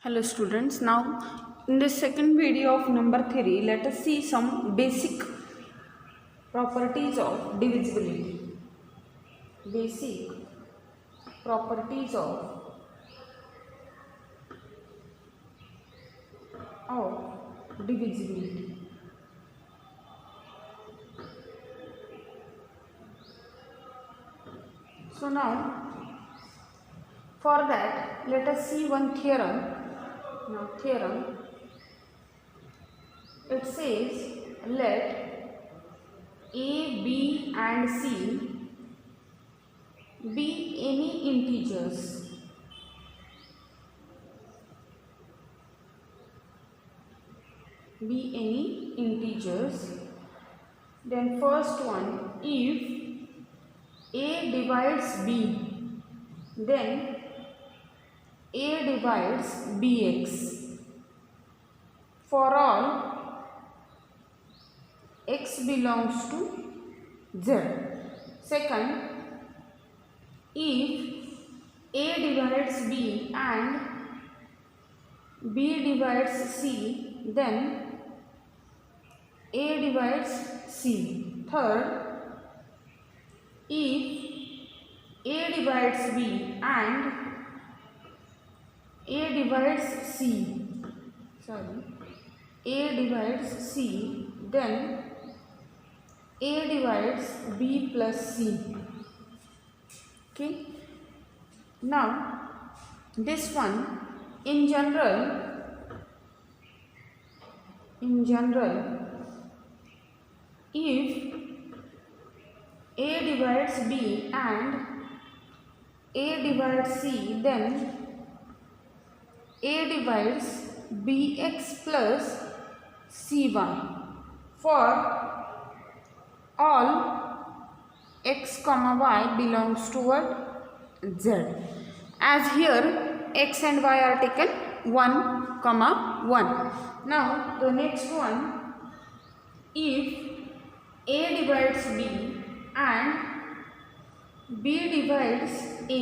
Hello students, now in this second video of number 3, let us see some basic properties of divisibility. Basic properties of divisibility. So now for that let us see one theorem. Now theorem, it says let A, B and C be any integers then first one, if A divides B, then A divides Bx for all x belongs to Z. Second, if A divides B and B divides C, then A divides C. Third, if A divides B and A divides C, then A divides B plus C. Okay. Now, this one, in general, if A divides B and A divides C, then A divides Bx plus Cy for all x comma y belongs to what? Z. As here x and y are taken 1 comma 1. Now the next one, if A divides B and B divides A,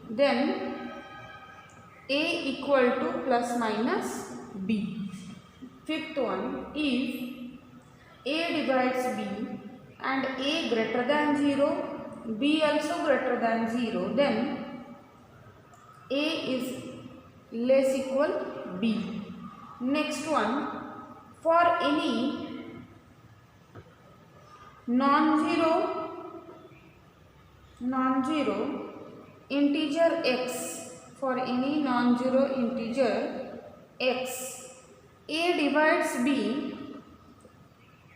then A equal to plus minus B. Fifth one, if A divides B and A greater than 0, B also greater than 0, then A is less equal B. Next one, for any non-zero integer x, for any non-zero integer x, A divides B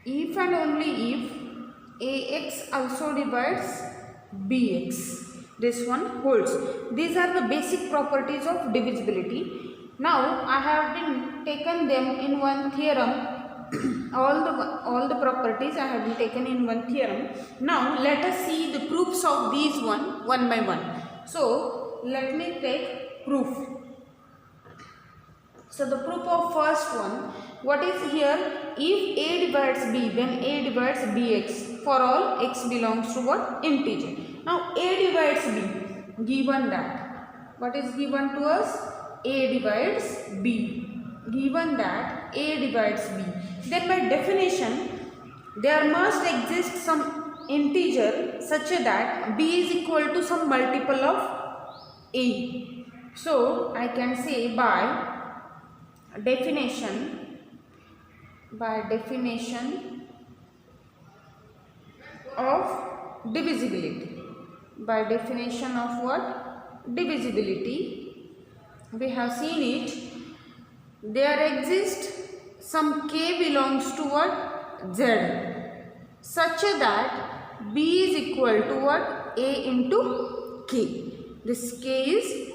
if and only if Ax also divides Bx. This one holds. These are the basic properties of divisibility. Now I have been taken them in one theorem. all the properties I have been taken in one theorem. Now let us see the proofs of these one by one. So let me take proof. So the proof of first one, what is here? If A divides B, then A divides Bx for all x belongs to what? Integer. Now A divides B, given that. What is given to us? A divides B. Given that A divides B, then by definition there must exist some integer such that B is equal to some multiple of A. So I can say by definition of divisibility. By definition of what? Divisibility. We have seen it. There exists some k belongs to what? Z, such that B is equal to what? A into k. This k is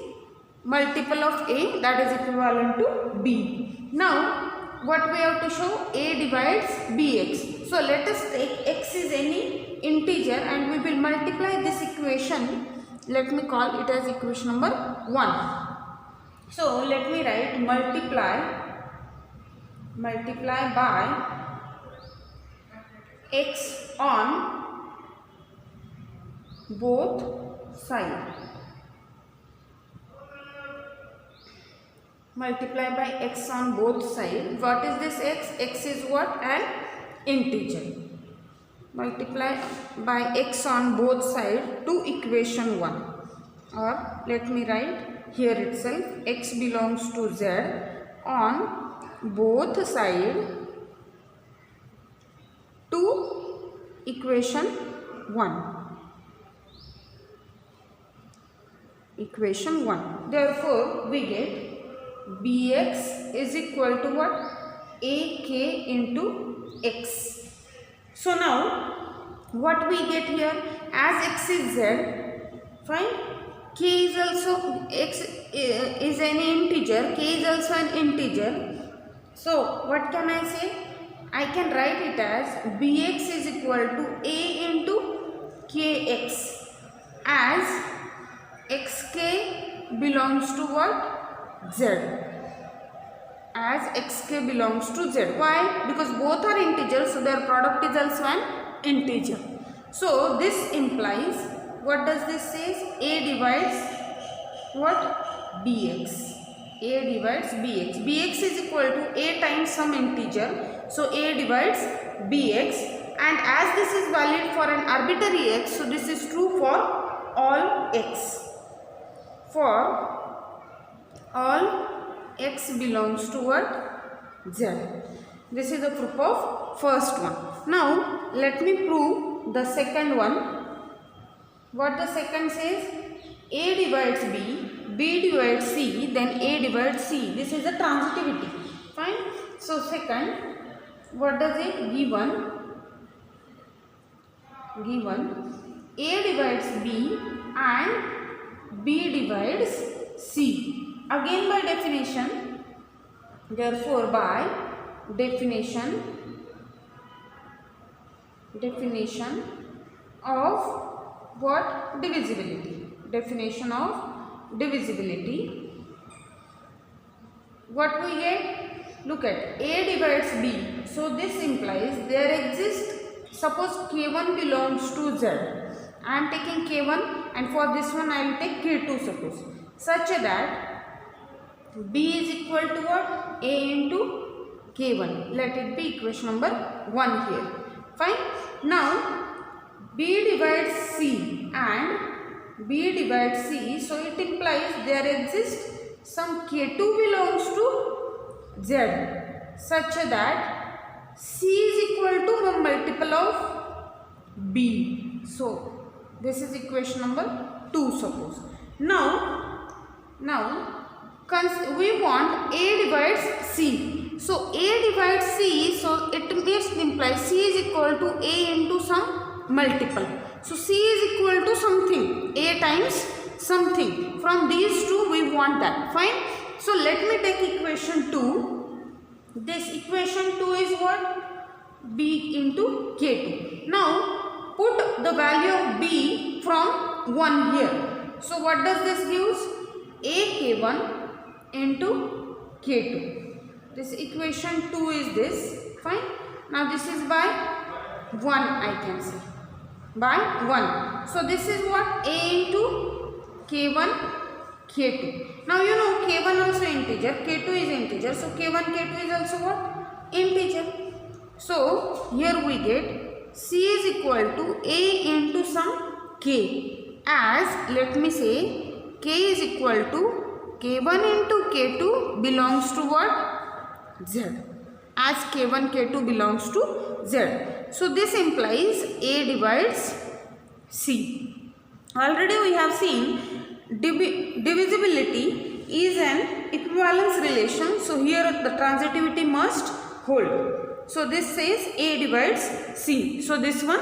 multiple of A, that is equivalent to B. Now what we have to show? A divides Bx. So let us take x is any integer and we will multiply this equation. Let me call it as equation number 1. So let me write multiply by x on both sides. multiply by x on both sides. What is this x? X is what? An integer. Multiply by x on both sides to equation 1, or let me write here itself, x belongs to z on both sides to equation 1. Equation 1. Therefore, we get bx is equal to what? Ak into x. So now, what we get here, as x is z, fine, k is also, x is an integer, k is also an integer. So, what can I say? I can write it as bx is equal to a into kx, as xk belongs to what? Z. As xk belongs to z. Why? Because both are integers, so their product is also an integer. So this implies, what does this say? A divides what? Bx. A divides bx. Bx is equal to a times some integer, so a divides bx, and as this is valid for an arbitrary x, so this is true for all x. For all x belongs to what? Z. This is the proof of first one. Now let me prove the second one. What the second says? A divides b, b divides c, then a divides c. This is the transitivity. Fine. So second, what does it? Given a divides b and b divides c. Again by definition, therefore by definition of what? Divisibility. Definition of divisibility. What we get? Look at a divides b. So this implies there exists, suppose k1 belongs to z. I am taking k1 and for this one I will take k2 suppose. Such that b is equal to what? A into k1. Let it be equation number 1 here. Fine. Now b divides c and b divides c. So it implies there exists some k2 belongs to z, such that c is equal to a multiple of b. So this is equation number 2 suppose. Now we want a divides c. So a divides c, so it implies c is equal to a into some multiple. So c is equal to something, a times something. From these two we want that. Fine. So let me take equation 2. This equation 2 is what? B into k2. Now put the value of b from 1 here. So what does this give? A k1 into k2. This equation 2 is this. Fine. Now this is by 1, I can say. By 1. So this is what? A into k1 k2. Now you know k1 also integer, k2 is integer. So k1 k2 is also what? Integer. So here we get c is equal to a into some k, as let me say k is equal to k1 into k2 belongs to what? Z. As k1 k2 belongs to z. So this implies a divides c. Already we have seen divisibility is an equivalence relation. So here the transitivity must hold. So this says a divides c. So this one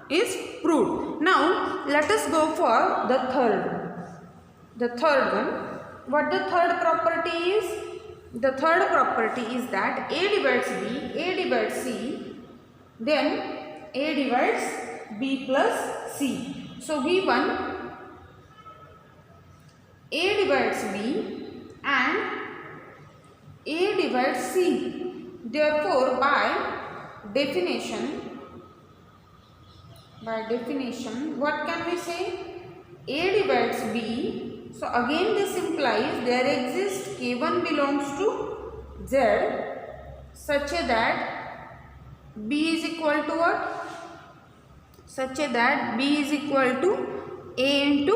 is proved. Now let us go for the third one. The third one. What the third property is? The third property is that a divides b, a divides c, then a divides b plus c. So given a divides b and a divides c. Therefore by definition, what can we say? A divides b, So again this implies there exists k1 belongs to z such that b is equal to what? Such that b is equal to a into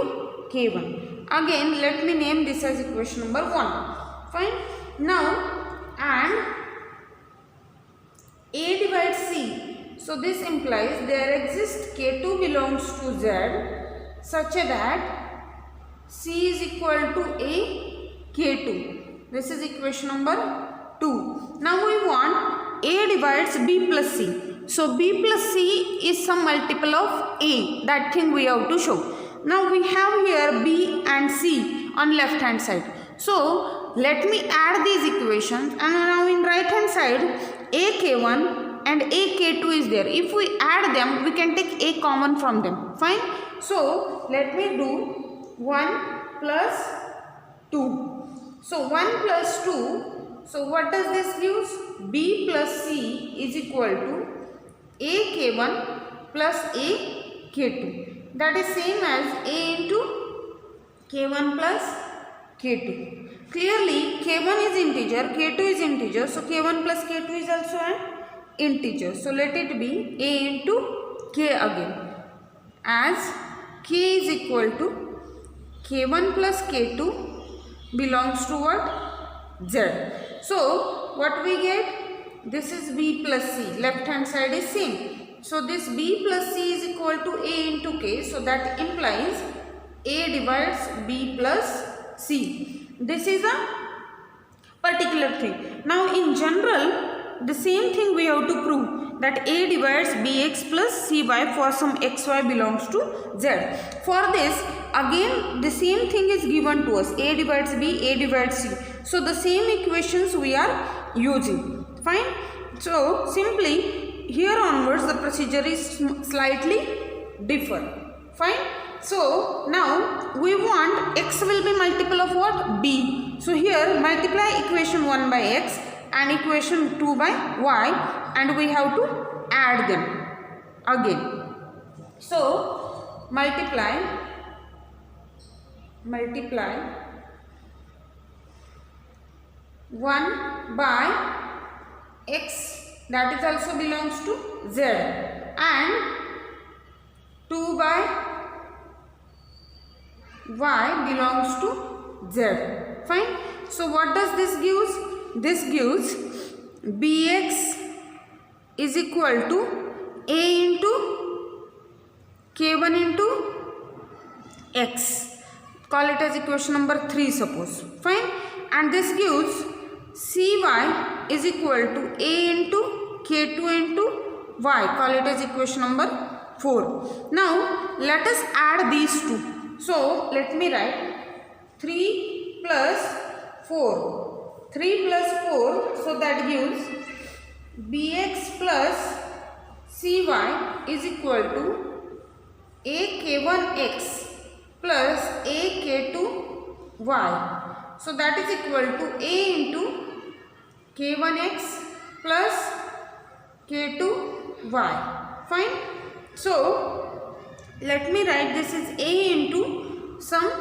k1. Again let me name this as equation number 1. Fine. Now and a divides c. So this implies there exists k2 belongs to z such that c is equal to a k2. This is equation number 2. Now we want a divides b plus c. So b plus c is some multiple of a. That thing we have to show. Now we have here b and c on left hand side. So let me add these equations, and now in right hand side a k1 and a k2 is there. If we add them, we can take a common from them. Fine. So let me do 1 plus 2. So 1 plus 2. So what does this give? B plus C is equal to a k1 plus a k2. That is same as a into k1 plus k2. Clearly k1 is integer, k2 is integer. So k1 plus k2 is also an integer. So let it be a into k again, as k is equal to k1 plus k2 belongs to what? Z. So what we get? This is b plus c. Left hand side is same. So this b plus c is equal to a into k. So that implies a divides b plus c. This is a particular thing. Now in general, the same thing we have to prove, that a divides bx plus cy for some xy belongs to z. For this, again the same thing is given to us, a divides b, a divides c. So the same equations we are using. Fine. So simply here onwards the procedure is slightly different. Fine. So now we want x will be multiple of what? B. So here multiply equation 1 by x and equation 2 by y, and we have to add them again. So multiply 1 by x, that is also belongs to z, and 2 by y belongs to z. Fine. So what does this give? This gives bx is equal to a into k1 into x. Call it as equation number 3 suppose. Fine. And this gives cy is equal to a into k2 into y. Call it as equation number 4. Now let us add these two. So let me write 3 plus 4. 3 plus 4, so that gives bx plus cy is equal to a k1x plus a k2y. So that is equal to a into k1x plus k2y. Fine. So let me write this is a into some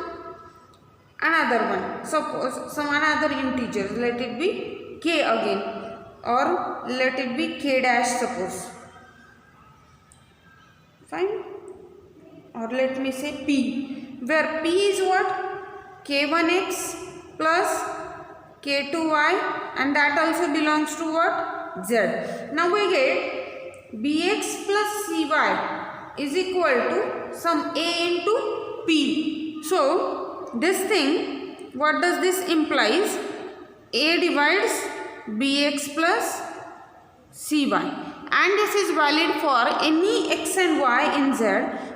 another one. Suppose some another integer. Let it be k again, or let it be k dash suppose. Fine. Or let me say p, where p is what? k1x plus k2y, and that also belongs to what? Z. Now we get bx plus cy is equal to some a into p. So this thing, what does this implies? A divides bx plus cy, and this is valid for any x and y in z.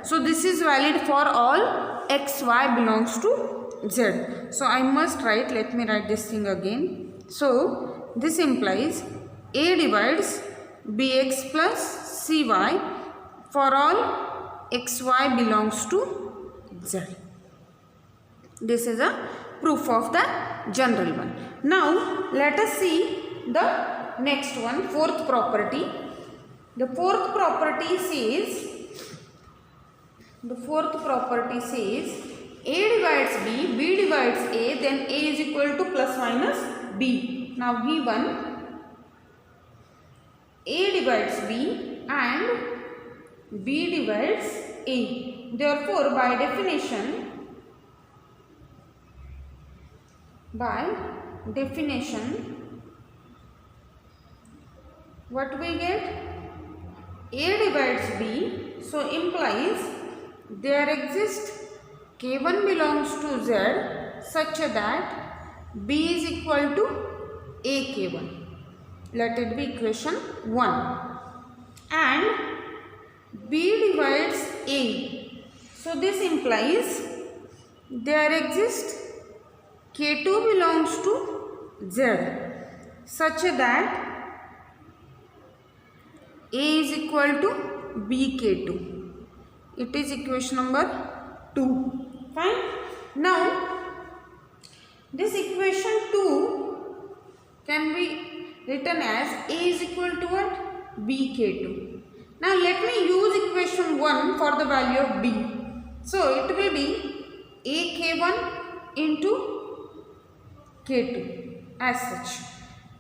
So this is valid for all x, y belongs to z. So I must write, let me write this thing again. So this implies a divides bx plus cy for all xy belongs to z. This is a proof of the general one. Now let us see the next one, fourth property. The fourth property says A divides B divides A, then A is equal to plus minus B. Now given A divides B and B divides A. Therefore, by definition, what we get? A divides B, so implies there exists K1 belongs to Z such that B is equal to A K1. Let it be equation 1. And B divides A. So this implies there exists K2 belongs to Z such that A is equal to BK2. It is equation number 2. Fine. Now, this equation 2 can be written as A is equal to what? BK2. Now, let me use equation 1 for the value of B. So, it will be AK1 into K2 as such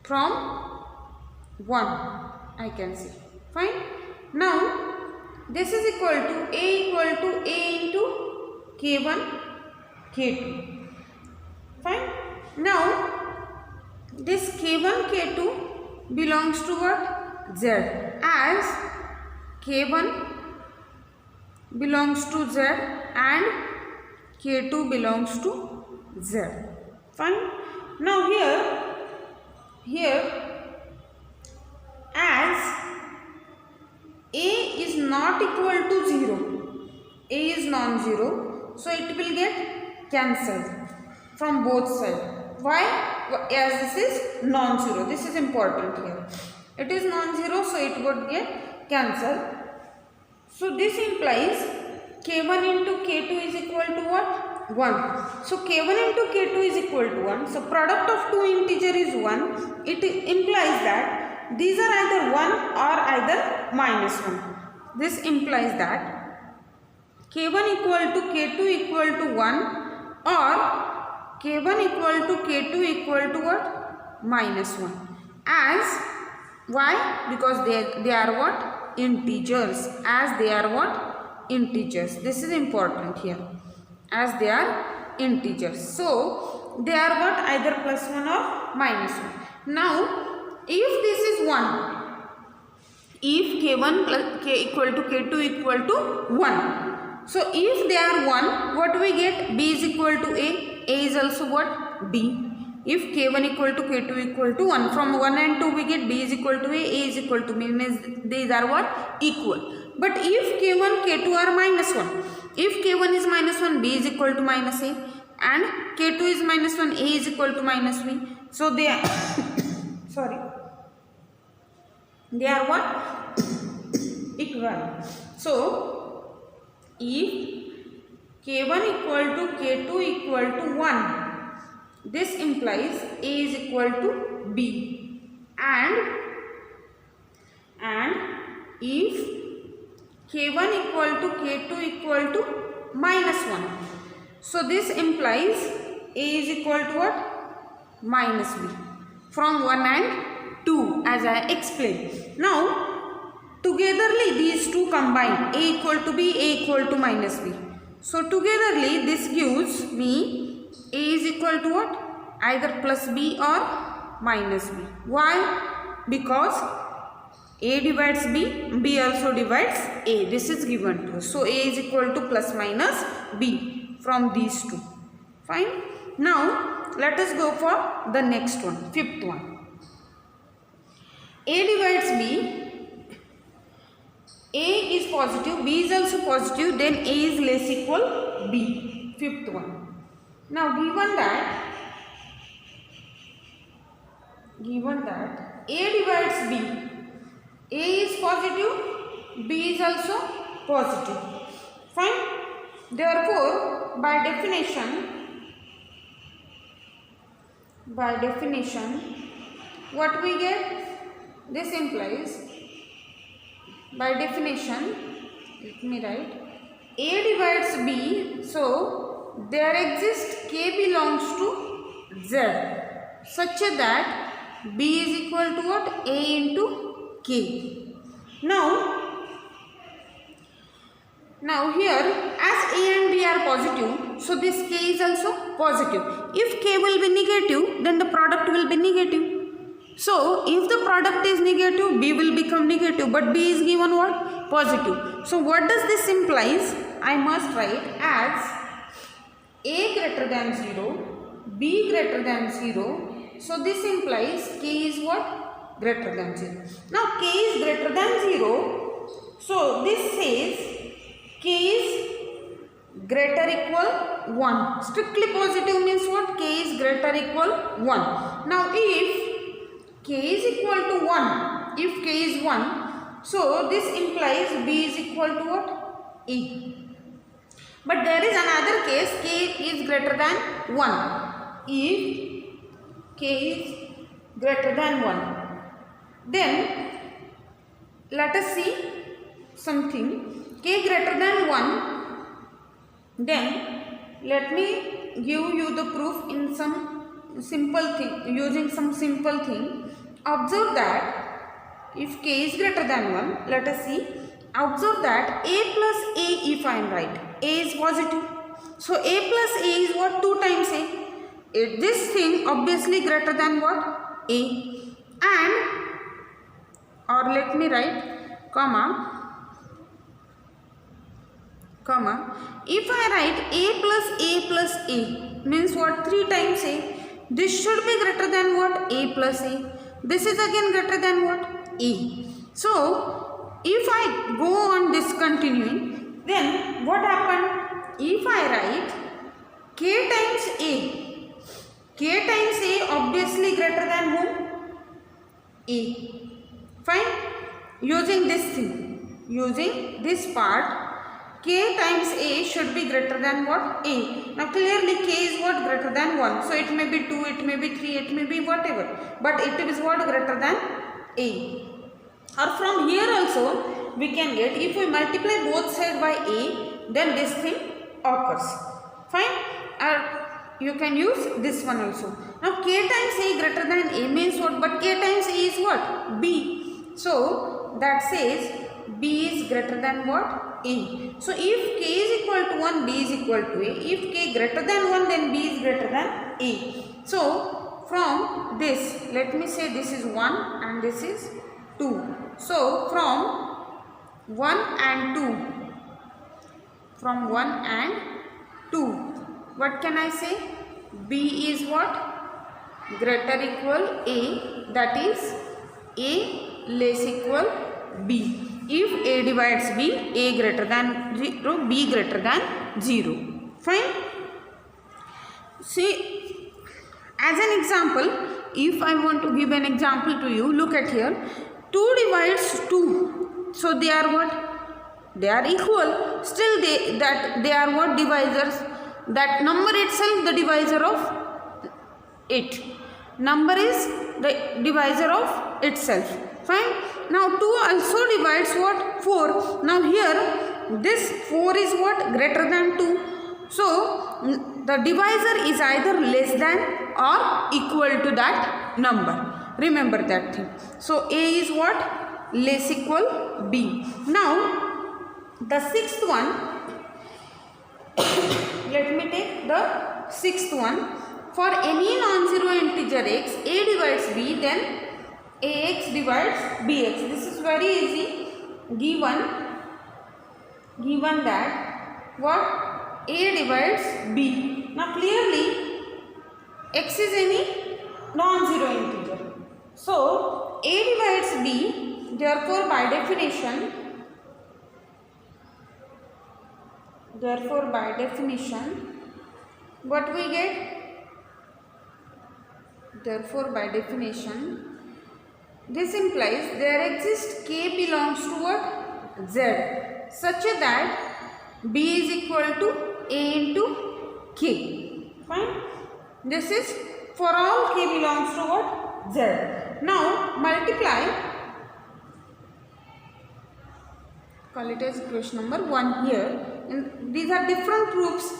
from 1 I can see. Fine. Now, this is equal to A into K1 K2. Fine. Now, this K1 K2 belongs to what? Z, as K1 belongs to Z and K2 belongs to Z. Fine. Now here as A is not equal to 0, A is non-zero, so it will get cancelled from both sides. Why? As this is non-zero. This is important here. It is non-zero, so it would get cancelled. So this implies K1 into K2 is equal to what? 1. So K1 into K2 is equal to 1. So product of two integer is 1. It implies that these are either 1 or either minus 1. This implies that K1 equal to K2 equal to 1 or K1 equal to K2 equal to what? Minus 1. As why? Because they are what? Integers. As they are what? Integers. This is important here. As they are integers. So they are what? Either plus 1 or minus 1. Now if this is 1, if K1 plus K equal to K2 equal to 1. So if they are 1, what we get? B is equal to A. A is also what? B. If K1 equal to K2 equal to 1, from 1 and 2 we get B is equal to A is equal to B, means these are what? Equal. But if K1, K2 are minus 1, if K1 is minus 1, B is equal to minus A, and K2 is minus 1, A is equal to minus B. So they are, sorry, they are what? Equivalent. So if K1 equal to K2 equal to 1, this implies A is equal to B, and if K1 equal to K2 equal to minus 1, so this implies A is equal to what? Minus B, from 1 and 2, as I explained. Now togetherly these two combine, A equal to B, A equal to minus B. So togetherly this gives me A is equal to what? Either plus B or minus B. Why? Because A divides B, B also divides A. This is given to us. So A is equal to plus minus B from these two. Fine. Now let us go for the next one, fifth one. A divides B. A is positive, B is also positive, then A is less equal B. Fifth one. Now given that A divides B, A is positive, B is also positive. Fine. Therefore, by definition, what we get? This implies, by definition, let me write, A divides B, so there exists k belongs to z such that b is equal to what? A into k. Now here as a and b are positive, so this k is also positive. If k will be negative, then the product will be negative. So if the product is negative, b will become negative, but b is given what? Positive. So what does this implies? I must write as a greater than 0, b greater than 0. So this implies k is what? Greater than 0. Now k is greater than 0. So this says k is greater equal 1. Strictly positive means what? K is greater equal 1. Now if k is equal to 1, if k is 1, so this implies b is equal to what? A. But there is another case, k is greater than 1. If k is greater than 1, then let us see something. K greater than 1, then let me give you the proof in some simple thing, using some simple thing. Observe that if k is greater than 1, let us see. Observe that a plus a, if I am right, a is positive. So a plus a is what? 2 times a. This thing obviously greater than what? A. And, or let me write comma, if I write a plus a means what? 3 times a. This should be greater than what? A plus a. This is again greater than what? A. So if I go on discontinuing, then what happened? If I write k times a obviously greater than whom? A. Fine. Using this thing, using this part, k times a should be greater than what? A. Now clearly k is what? Greater than 1. So it may be 2, it may be 3, it may be whatever. But it is what? Greater than a. Or from here also we can get, if we multiply both sides by a, then this thing occurs. Fine. Or you can use this one also. Now k times a greater than a means what? But k times a is what? B. So that says b is greater than what? A. So if k is equal to 1, b is equal to a. If k greater than 1, then b is greater than a. So from this, let me say this is 1 and this is 2. So from 1 and 2, what can I say? B is what? Greater equal a, that is a less equal b. If a divides b, a greater than 0, b greater than 0. Fine. See, as an example, if I want to give an example to you, look at here. 2 divides 2. So they are what? They are equal. Still they are what? Divisors. That number itself the divisor of it. Number is the divisor of itself. Fine. Now 2 also divides what? 4. Now here this 4 is what? Greater than 2. So the divisor is either less than or equal to that number. Remember that thing. So a is what? Less equal b. Now the sixth one, let me take the sixth one. For any non-zero integer x, a divides b, then ax divides bx. This is very easy. Given that what? A divides b. Now clearly x is any non-zero integer. So a divides b, therefore by definition, what we get? Therefore by definition, this implies there exists k belongs to what? Z, such that b is equal to a into k. Fine. This is for all k belongs to what? Z. Now multiply, call it as equation number 1 here. these are different proofs,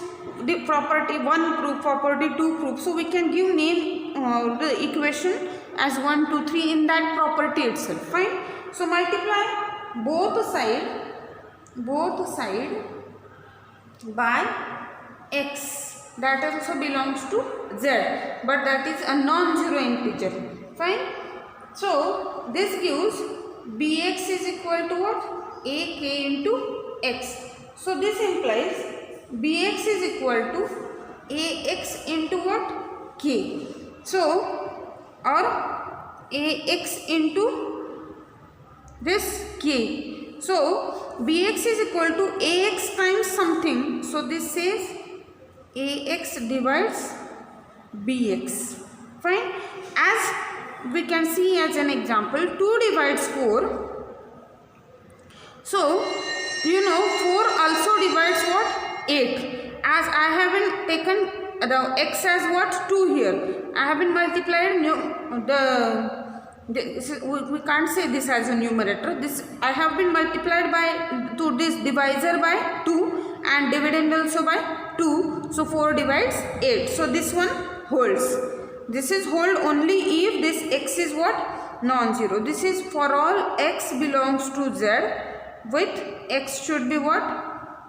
the property 1 proof, property 2 proof. So we can give name the equation as 1, 2, 3 in that property itself. Fine. So multiply both side by x, that also belongs to z, but that is a non-zero integer. Fine. So this gives bx is equal to what? Ak into x. So this implies bx is equal to ax into what? K. So or ax into this k. So bx is equal to ax times something. So this says ax divides bx. Fine. As we can see as an example, 2 divides 4. So you know 4 also divides what? 8. As I haven't taken the x as what? 2 here. I haven't multiplied we can't say this as a numerator. This I have been multiplied by to this divisor by 2 and dividend also by 2. So 4 divides 8. So this one holds. This is hold only if this x is what? Non-zero. This is for all x belongs to z with x should be what?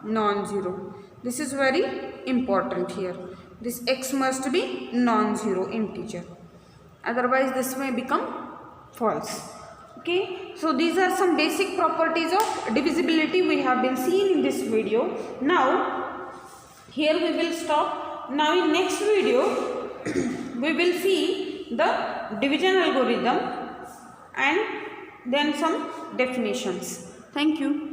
Non-zero. This is very important here. This x must be non-zero integer. Otherwise this may become false. Okay. So these are some basic properties of divisibility we have been seeing in this video. Now here we will stop. Now in next video we will see the division algorithm and then some definitions. Thank you.